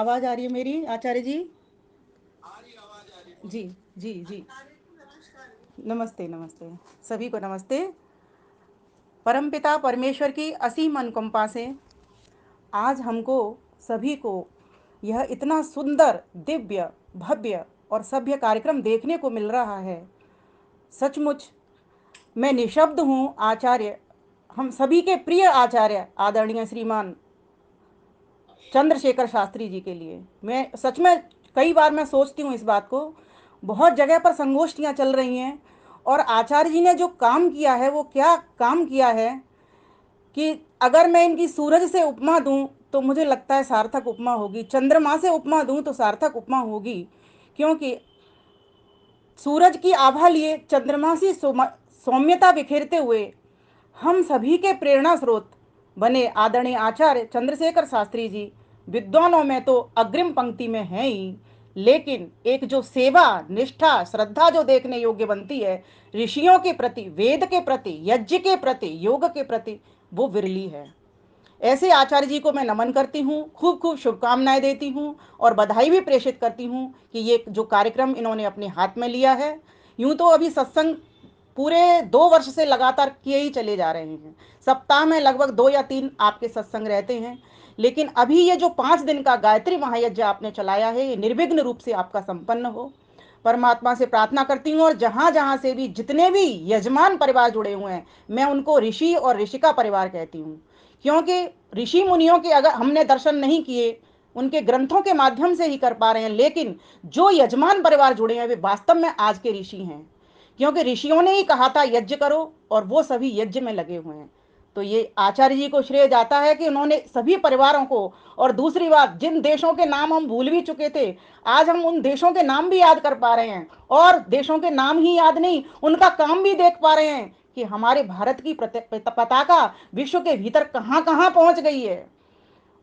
आवाज आ रही है मेरी आचार्य जी? जी जी जी। नमस्ते नमस्ते। सभी को नमस्ते। परमपिता परमेश्वर की असीम अनुकंपा से आज हमको सभी को यह इतना सुंदर, दिव्य, भव्य और सभ्य कार्यक्रम देखने को मिल रहा है। सचमुच मैं निशब्द हूँ आचार्य, हम सभी के प्रिय आचार्य आदरणीय श्रीमान चंद्रशेखर शास्त्री जी के लिए। मैं सच में कई बार मैं सोचती हूँ इस बात को। बहुत जगह पर संगोष्ठियाँ चल रही हैं और आचार्य जी ने जो काम किया है वो क्या काम किया है कि अगर मैं इनकी सूरज से उपमा दूं तो मुझे लगता है सार्थक उपमा होगी, चंद्रमा से उपमा दूं तो सार्थक उपमा होगी। क्योंकि सूरज की आभा लिए चंद्रमा सी सौम्यता बिखेरते हुए हम सभी के प्रेरणा स्रोत बने आदरणीय आचार्य चंद्रशेखर शास्त्री जी विद्वानों में तो अग्रिम पंक्ति में हैं ही, लेकिन एक जो सेवा निष्ठा श्रद्धा जो देखने योग्य बनती है ऋषियों के प्रति, वेद के प्रति, यज्ञ के प्रति, योग के प्रति, वो विरली है। ऐसे आचार्य जी को मैं नमन करती हूँ, खूब खूब शुभकामनाएं देती हूँ और बधाई भी प्रेषित करती हूँ कि ये जो कार्यक्रम इन्होंने अपने हाथ में लिया है। यूं तो अभी सत्संग पूरे 2 वर्ष से लगातार किए ही चले जा रहे हैं। सप्ताह में लगभग 2 या 3 आपके सत्संग रहते हैं, लेकिन अभी ये जो 5 दिन का गायत्री महायज्ञ आपने चलाया है ये निर्विघ्न रूप से आपका संपन्न हो। परमात्मा से प्रार्थना करती हूँ और जहाँ जहाँ से भी जितने भी यजमान परिवार जुड़े हुए हैं मैं उनको ऋषि और ऋषिका परिवार कहती हूँ। क्योंकि ऋषि मुनियों के अगर हमने दर्शन नहीं किए, उनके ग्रंथों के माध्यम से ही कर पा रहे हैं, लेकिन जो यजमान परिवार जुड़े हैं वे वास्तव में आज के ऋषि हैं। क्योंकि ऋषियों ने ही कहा था यज्ञ करो और वो सभी यज्ञ में लगे हुए हैं। तो ये आचार्य जी को श्रेय जाता है कि उन्होंने सभी परिवारों को। और दूसरी बात, जिन देशों के नाम हम भूल भी चुके थे आज हम उन देशों के नाम भी याद कर पा रहे हैं, और देशों के नाम ही याद नहीं उनका काम भी देख पा रहे हैं कि हमारे भारत की पताका विश्व के भीतर कहां कहां पहुंच गई है।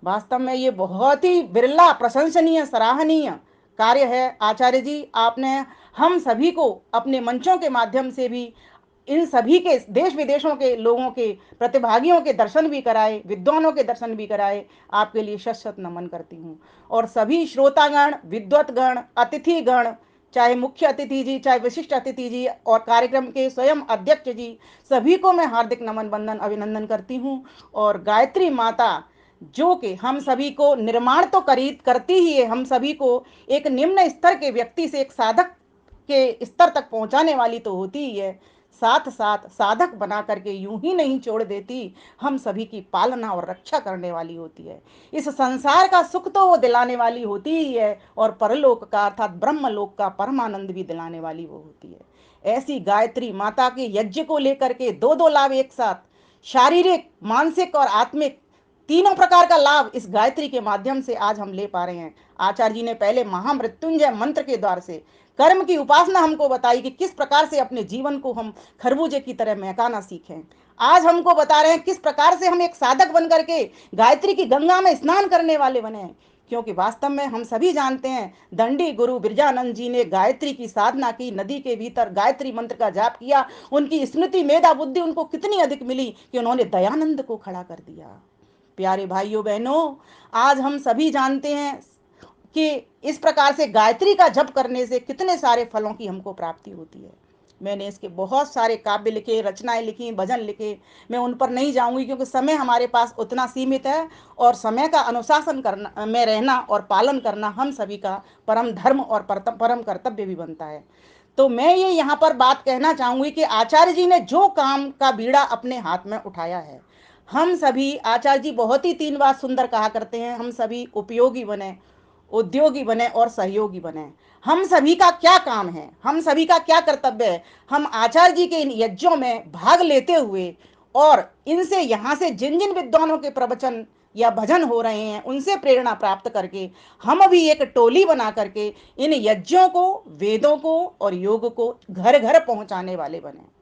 वास्तव में ये बहुत ही बिरला, प्रशंसनीय, सराहनीय कार्य है। आचार्य जी आपने हम सभी को अपने मंचों के माध्यम से भी इन सभी के देश विदेशों के लोगों के प्रतिभागियों के दर्शन भी कराए, विद्वानों के दर्शन भी कराए। आपके लिए शत शत नमन करती हूँ। और सभी श्रोतागण, विद्वतगण, अतिथिगण, चाहे मुख्य अतिथि जी, चाहे विशिष्ट अतिथि जी और कार्यक्रम के स्वयं अध्यक्ष जी, सभी को मैं हार्दिक नमन बंदन अभिनंदन करती हूँ। और गायत्री माता जो कि हम सभी को निर्माण तो करती ही है, हम सभी को एक निम्न स्तर के व्यक्ति से एक साधक के स्तर तक पहुंचाने वाली तो होती ही है, साथ साथ साधक बना करके यूं ही नहीं छोड़ देती, हम सभी की पालना और रक्षा करने वाली होती है। इस संसार का सुख तो वो दिलाने वाली होती ही है और परलोक का अर्थात ब्रह्मलोक का परमानंद भी दिलाने वाली वो होती है। ऐसी गायत्री माता के यज्ञ को लेकर के दो दो लाभ एक साथ, शारीरिक, मानसिक और आत्मिक तीनों प्रकार का लाभ इस गायत्री के माध्यम से आज हम ले पा रहे हैं। आचार्य जी ने पहले महामृत्युंजय मंत्र के द्वार से कर्म की उपासना हमको बताई कि किस प्रकार से अपने जीवन को हम खरबूजे की तरह महकाना सीखें। आज हमको बता रहे हैं किस प्रकार से हम एक साधक बन करके गायत्री की गंगा में स्नान करने वाले बने। क्योंकि वास्तव में हम सभी जानते हैं दंडी गुरु बिरजानंद जी ने गायत्री की साधना की, नदी के भीतर गायत्री मंत्र का जाप किया, उनकी स्मृति मेधा बुद्धि उनको कितनी अधिक मिली कि उन्होंने दयानंद को खड़ा कर दिया। प्यारे भाइयों बहनों, आज हम सभी जानते हैं कि इस प्रकार से गायत्री का जप करने से कितने सारे फलों की हमको प्राप्ति होती है। मैंने इसके बहुत सारे काव्य लिखे, रचनाएं लिखी, भजन लिखे, मैं उन पर नहीं जाऊंगी क्योंकि समय हमारे पास उतना सीमित है और समय का अनुशासन करना में रहना और पालन करना हम सभी का परम धर्म और परम कर्तव्य भी बनता है। तो मैं ये यहाँ पर बात कहना चाहूंगी कि आचार्य जी ने जो काम का बीड़ा अपने हाथ में उठाया है, हम सभी, आचार्य जी बहुत ही 3 बात सुंदर कहा करते हैं, हम सभी उपयोगी बने, उद्योगी बने और सहयोगी बने। हम सभी का क्या काम है, हम सभी का क्या कर्तव्य है, हम आचार्य जी के इन यज्ञों में भाग लेते हुए और इनसे यहाँ से जिन जिन विद्वानों के प्रवचन या भजन हो रहे हैं उनसे प्रेरणा प्राप्त करके हम भी एक टोली बना करके इन यज्ञों को, वेदों को और योग को घर घर पहुंचाने वाले बने।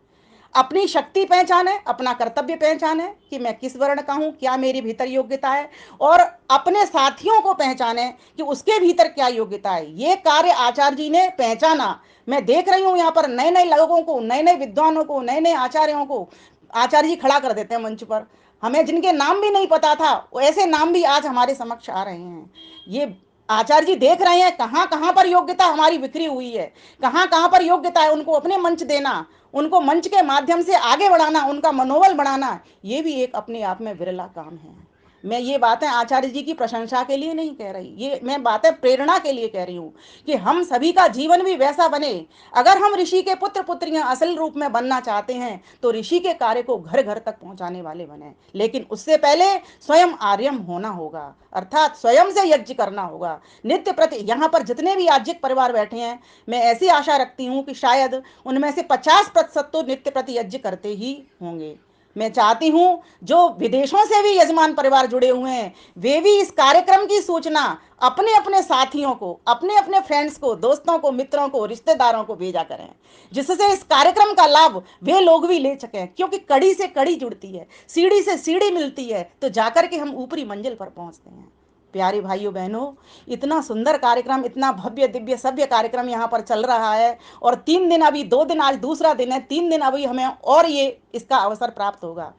अपनी शक्ति पहचाने, अपना कर्तव्य पहचाने कि मैं किस वर्ण का हूं, क्या मेरी भीतर योग्यता है, और अपने साथियों को पहचाने कि उसके भीतर क्या योग्यता है। ये कार्य आचार्य जी ने पहचाना। मैं देख रही हूं यहाँ पर नए नए लोगों को, नए नए विद्वानों को, नए नए आचार्यों को आचार्य जी खड़ा कर देते हैं मंच पर। हमें जिनके नाम भी नहीं पता था वो ऐसे नाम भी आज हमारे समक्ष आ रहे हैं। ये आचार्य जी देख रहे हैं कहाँ कहाँ पर योग्यता हमारी बिखरी हुई है, कहाँ कहाँ पर योग्यता है, उनको अपने मंच देना, उनको मंच के माध्यम से आगे बढ़ाना, उनका मनोबल बढ़ाना, ये भी एक अपने आप में विरला काम है। मैं ये बातें आचार्य जी की प्रशंसा के लिए नहीं कह रही, ये मैं बातें प्रेरणा के लिए कह रही हूँ कि हम सभी का जीवन भी वैसा बने। अगर हम ऋषि के पुत्र पुत्रियां असल रूप में बनना चाहते हैं तो ऋषि के कार्य को घर घर तक पहुंचाने वाले बने, लेकिन उससे पहले स्वयं आर्यम होना होगा, अर्थात स्वयं से यज्ञ करना होगा। नित्य प्रति यहाँ पर जितने भी याज्ञिक परिवार बैठे हैं, मैं ऐसी आशा रखती हूँ कि शायद उनमें से 50% तो नित्य प्रति यज्ञ करते ही होंगे। मैं चाहती हूँ जो विदेशों से भी यजमान परिवार जुड़े हुए हैं वे भी इस कार्यक्रम की सूचना अपने अपने साथियों को, अपने अपने फ्रेंड्स को, दोस्तों को, मित्रों को, रिश्तेदारों को भेजा करें, जिससे इस कार्यक्रम का लाभ वे लोग भी ले सकें, क्योंकि कड़ी से कड़ी जुड़ती है, सीढ़ी से सीढ़ी मिलती है, तो जाकर के हम ऊपरी मंजिल पर पहुंचते हैं। प्यारे भाइयों बहनों, इतना सुंदर कार्यक्रम, इतना भव्य दिव्य सभ्य कार्यक्रम यहाँ पर चल रहा है, और 3 दिन, अभी 2 दिन, आज दूसरा दिन है, 3 दिन अभी हमें और ये इसका अवसर प्राप्त होगा।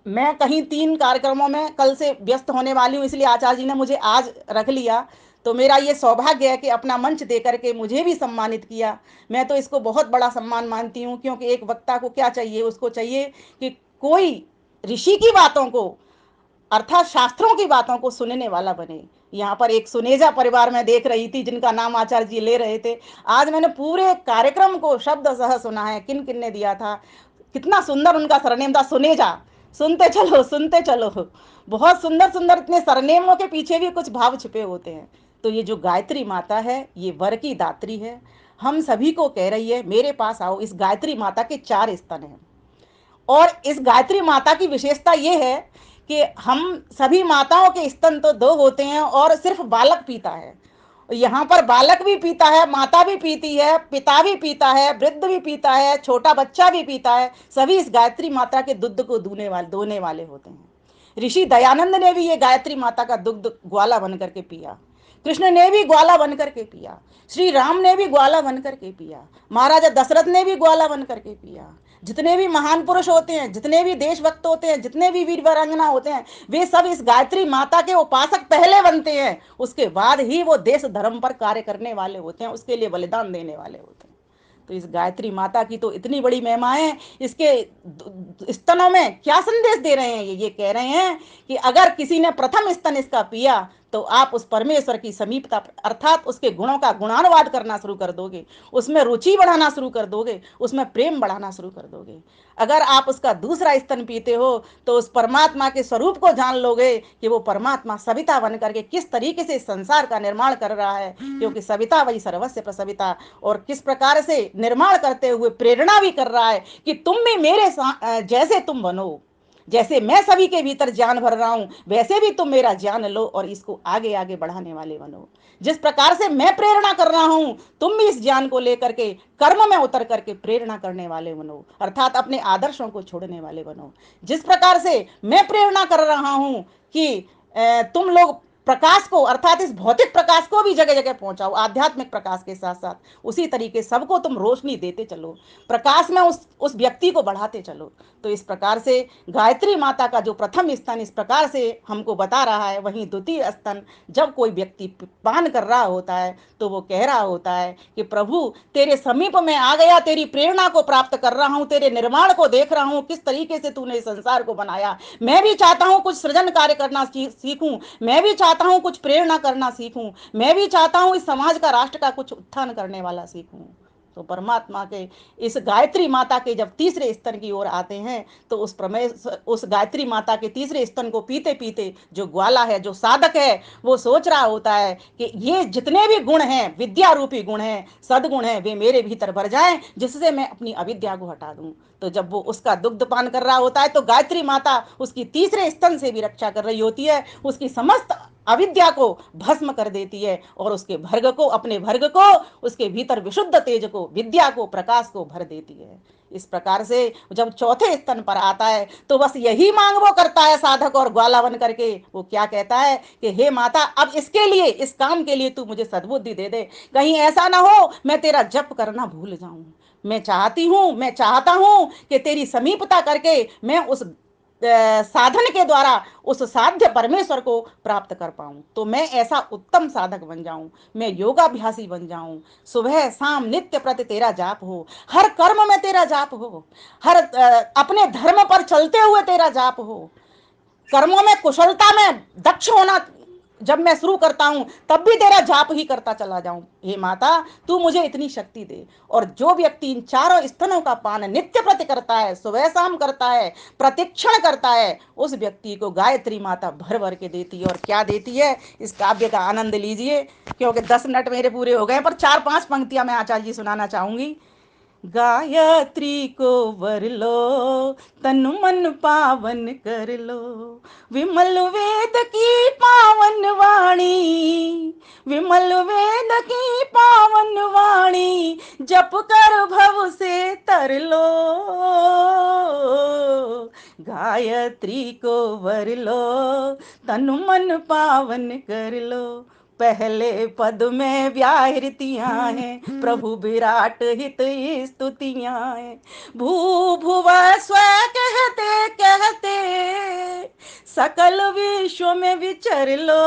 मैं कहीं 3 कार्यक्रमों में कल से व्यस्त होने वाली हूँ, इसलिए आचार्य जी ने मुझे आज रख लिया, तो मेरा ये सौभाग्य है कि अपना मंच दे करके मुझे भी सम्मानित किया। मैं तो इसको बहुत बड़ा सम्मान मानती हूँ, क्योंकि एक वक्ता को क्या चाहिए, उसको चाहिए कि कोई ऋषि की बातों को, अर्थात शास्त्रों की बातों को सुनने वाला बने। यहाँ पर एक सुनेजा परिवार में देख रही थी जिनका नाम आचार्य जी ले रहे थे। आज मैंने पूरे कार्यक्रम को शब्द सह सुना है, किन किन ने दिया था, कितना सुंदर उनका सरनेम था, सुनेजा। सुनते चलो सुनते चलो, बहुत सुंदर सुंदर, इतने सरनेमों के पीछे भी कुछ भाव छिपे होते हैं। तो ये जो गायत्री माता है ये वर की दात्री है, हम सभी को कह रही है मेरे पास आओ। इस गायत्री माता के 4 स्तन हैं, और इस गायत्री माता की विशेषता ये है कि हम सभी माताओं के स्तन तो 2 होते हैं और सिर्फ बालक पीता है। यहाँ पर बालक भी पीता है, माता भी पीती है, पिता भी पीता है, वृद्ध भी पीता है, छोटा बच्चा भी पीता है, सभी इस गायत्री माता के दुग्ध को दोने वाले होते हैं। ऋषि दयानंद ने भी ये गायत्री माता का दुग्ध ग्वाला बन करके पिया, कृष्ण ने भी ग्वाला बन करके पिया, श्री राम ने भी ग्वाला बन करके पिया, महाराजा दशरथ ने भी ग्वाला बन करके पिया। जितने भी महान पुरुष होते हैं, जितने भी देशभक्त होते हैं, जितने भी वीर वीरांगना होते हैं, वे सब इस गायत्री माता के उपासक पहले बनते हैं, उसके बाद ही वो देश धर्म पर कार्य करने वाले होते हैं, उसके लिए बलिदान देने वाले होते हैं। तो इस गायत्री माता की तो इतनी बड़ी महिमा है, इसके स्तनों में क्या संदेश दे रहे हैं, ये कह रहे हैं कि अगर किसी ने प्रथम स्तन इसका पिया तो आप उस परमेश्वर की समीपता, अर्थात उसके गुणों का गुणानुवाद करना शुरू कर दोगे, उसमें रुचि बढ़ाना शुरू कर दोगे, उसमें प्रेम बढ़ाना शुरू कर दोगे। अगर आप उसका दूसरा स्तन पीते हो तो उस परमात्मा के स्वरूप को जान लोगे कि वो परमात्मा सविता बन करके किस तरीके से संसार का निर्माण कर रहा है, क्योंकि सविता वही सर्वस्व प्रसविता, और किस प्रकार से निर्माण करते हुए प्रेरणा भी कर रहा है कि तुम भी मेरे जैसे तुम बनो, जैसे मैं सभी के भीतर ज्ञान भर रहा हूं वैसे भी तुम मेरा ज्ञान लो और इसको आगे आगे बढ़ाने वाले बनो। जिस प्रकार से मैं प्रेरणा कर रहा हूं तुम भी इस ज्ञान को लेकर के कर्म में उतर करके प्रेरणा करने वाले बनो, अर्थात अपने आदर्शों को छोड़ने वाले बनो। जिस प्रकार से मैं प्रेरणा कर रहा हूं कि तुम लोग प्रकाश को, अर्थात इस भौतिक प्रकाश को भी जगह जगह पहुंचाओ, आध्यात्मिक प्रकाश के साथ साथ उसी तरीके सबको तुम रोशनी देते चलो, प्रकाश में उस व्यक्ति को बढ़ाते चलो। तो इस प्रकार से गायत्री माता का जो प्रथम स्तन इस प्रकार से हमको बता रहा है, वहीं द्वितीय स्तन जब कोई व्यक्ति पान कर रहा होता है तो वो कह रहा होता है कि प्रभु तेरे समीप में आ गया, तेरी प्रेरणा को प्राप्त कर रहा हूं, तेरे निर्माण को देख रहा हूं, किस तरीके से तूने संसार को बनाया। मैं भी चाहता हूं कुछ सृजन कार्य करना सीखूं, मैं भी चाहता हूं कुछ प्रेरणा करना सीखूं, मैं भी चाहता हूं इस समाज का, राष्ट्र का कुछ उत्थान करने वाला सीखूं। तो परमात्मा के इस गायत्री माता के जब तीसरे स्तन की ओर आते हैं तो उस गायत्री माता के तीसरे स्तन को पीते पीते जो ग्वाला है, जो साधक है, वो सोच रहा होता है कि ये जितने भी गुण हैं, विद्या रूपी गुण हैं, सदगुण हैं, वे मेरे भीतर भर जाएं जिससे मैं अपनी अविद्या को हटा दूं। तो जब वो उसका दुग्ध पान कर रहा होता है तो गायत्री माता उसकी तीसरे स्तन से भी रक्षा कर रही होती है, उसकी समस्त अविद्या को भस्म कर देती है और उसके भर्ग को, अपने भर्ग को, उसके भीतर विशुद्ध तेज को, विद्या को, प्रकाश को भर देती है। इस प्रकार से जब चौथे स्तन पर आता है तो बस यही मांग वो करता है साधक और ग्वाला बन करके, वो क्या कहता है कि हे माता अब इसके लिए, इस काम के लिए तू मुझे सद्बुद्धि दे दे, कहीं ऐसा ना हो मैं तेरा जप करना भूल जाऊं। मैं चाहता हूं कि तेरी समीपता करके मैं उस साधन के द्वारा उस साध्य परमेश्वर को प्राप्त कर पाऊं। तो मैं ऐसा उत्तम साधक बन जाऊं, मैं योगाभ्यासी बन जाऊं। सुबह शाम नित्य प्रति तेरा जाप हो, हर कर्म में तेरा जाप हो, हर अपने धर्म पर चलते हुए तेरा जाप हो, कर्मों में कुशलता में दक्ष होना जब मैं शुरू करता हूं तब भी तेरा जाप ही करता चला जाऊं। हे माता, तू मुझे इतनी शक्ति दे। और जो व्यक्ति इन चारों स्तनों का पान नित्य प्रति करता है, सुबह शाम करता है, प्रतिक्षण करता है, उस व्यक्ति को गायत्री माता भर भर के देती है। और क्या देती है, इस काव्य का आनंद लीजिए, क्योंकि 10 मिनट मेरे पूरे हो गए, पर 4-5 पंक्तियां मैं आचार्य जी सुनाना चाहूंगी। गायत्री को वर लो, तन मन पावन कर लो, विमल वेद की पावन वाणी, विमल वेद की पावन वाणी, जप कर भव से तर लो। गायत्री को वर लो, तन मन पावन कर लो। पहले पद में व्याहृतियां हैं, प्रभु विराट हित स्तुतियां हैं। भू भुव स्व कहते कहते सकल विश्व में विचर लो।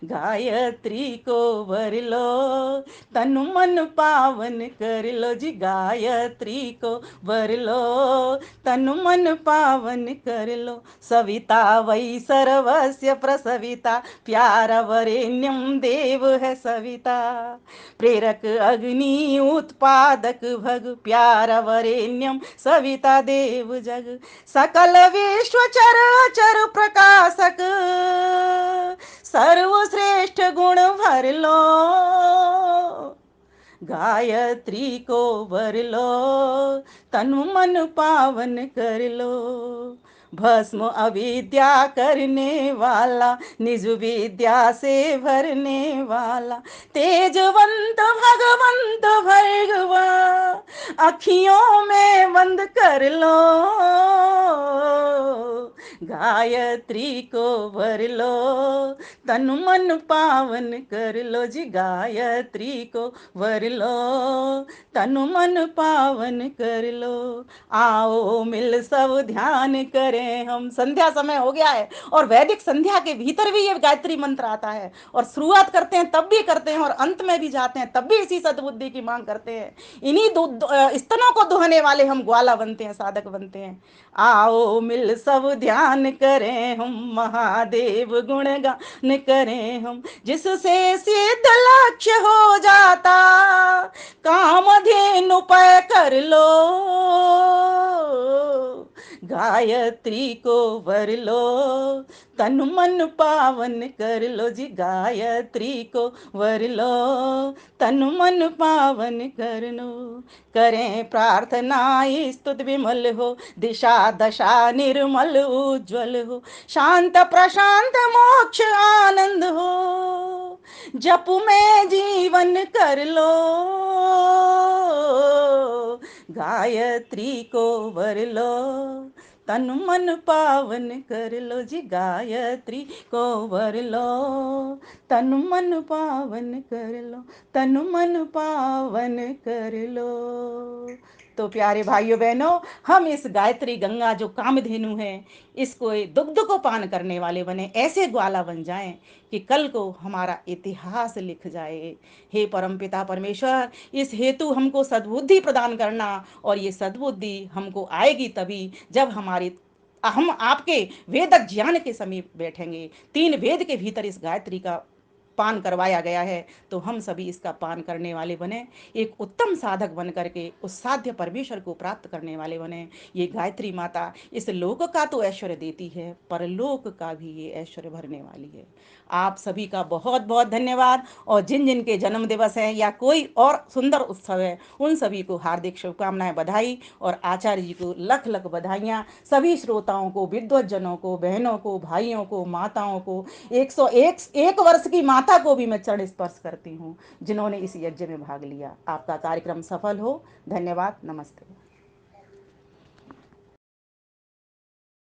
गायत्री को वर लो, तनु मन पावन कर लो जी। गायत्री को वर लो, तनु मन पावन कर लो। सविता वै सर्वस्य प्रसविता, प्यारा वरेण्यम देव है सविता। प्रेरक अग्नि उत्पादक भग, प्यारा वरेण्यम सविता देव जग। सकल विश्व चर अचर प्रकाशक, सर्वश्रेष्ठ गुण भर लो। गायत्री को वर लो, तनु मन पावन कर लो। भस्म अविद्या करने वाला, निज विद्या से भरने वाला, तेजवंत भगवंत भगवा, अखियों में बंद कर लो। गायत्री को भर लो, तनु मन पावन कर लो जी। गायत्री को भर लो, तनु मन पावन कर लो। आओ मिल सब ध्यान करें हम। संध्या समय हो गया है और वैदिक संध्या के भीतर भी ये गायत्री मंत्र आता है, और शुरुआत करते हैं तब भी करते हैं और अंत में भी जाते हैं तब भी इसी सद्बुद्धि की मांग करते हैं। इन्हीं स्तनों को दुहने वाले हम ग्वाला बनते हैं, साधक बनते हैं। आओ मिल सब ध्यान करें हम, महादेव गुणगान करें हम, जिससे सिद्ध लक्ष्य हो जाता, कामधेनु पर कर लो। गायत्री को वर लो, तन मन पावन कर लो जी। गायत्री को वर लो, तन मन पावन कर लो। करें प्रार्थना स्तुति विमल हो, दिशा दशा निर्मल उज्ज्वल हो, शांत प्रशांत मोक्ष आनंद हो, जप में जीवन कर लो। गायत्री को वर लो, तन मन पावन कर लो जी। गायत्री को वर लो, तन मन पावन कर लो, तन मन पावन कर लो। तो प्यारे भाइयों बहनों, हम इस गायत्री गंगा जो कामधेनु है, इसको दुग्ध को पान करने वाले बने, ऐसे ग्वाला बन जाएं कि कल को हमारा इतिहास लिख जाए। हे परमपिता परमेश्वर, इस हेतु हमको सद्बुद्धि प्रदान करना, और ये सद्बुद्धि हमको आएगी तभी जब हमारी हम आपके वेद ज्ञान के समीप बैठेंगे। 3 वेद के भीतर इस गायत्री का पान करवाया गया है, तो हम सभी इसका पान करने वाले बने, एक उत्तम साधक बन करके उस साध्य परमेश्वर को प्राप्त करने वाले बने। ये गायत्री माता इस लोक का तो ऐश्वर्य देती है, परलोक का भी ये ऐश्वर्य भरने वाली है। आप सभी का बहुत बहुत धन्यवाद। और जिन जिन के जन्म दिवस हैं या कोई और सुंदर उत्सव है, उन सभी को हार्दिक शुभकामनाएं, बधाई, और आचार्य जी को लख लख बधाइयाँ। सभी श्रोताओं को, विद्वज्जनों को, बहनों को, भाइयों को, माताओं को, 101 वर्ष की माता को भी मैं चरण स्पर्श करती हूँ जिन्होंने इस यज्ञ में भाग लिया। आपका कार्यक्रम सफल हो। धन्यवाद। नमस्ते।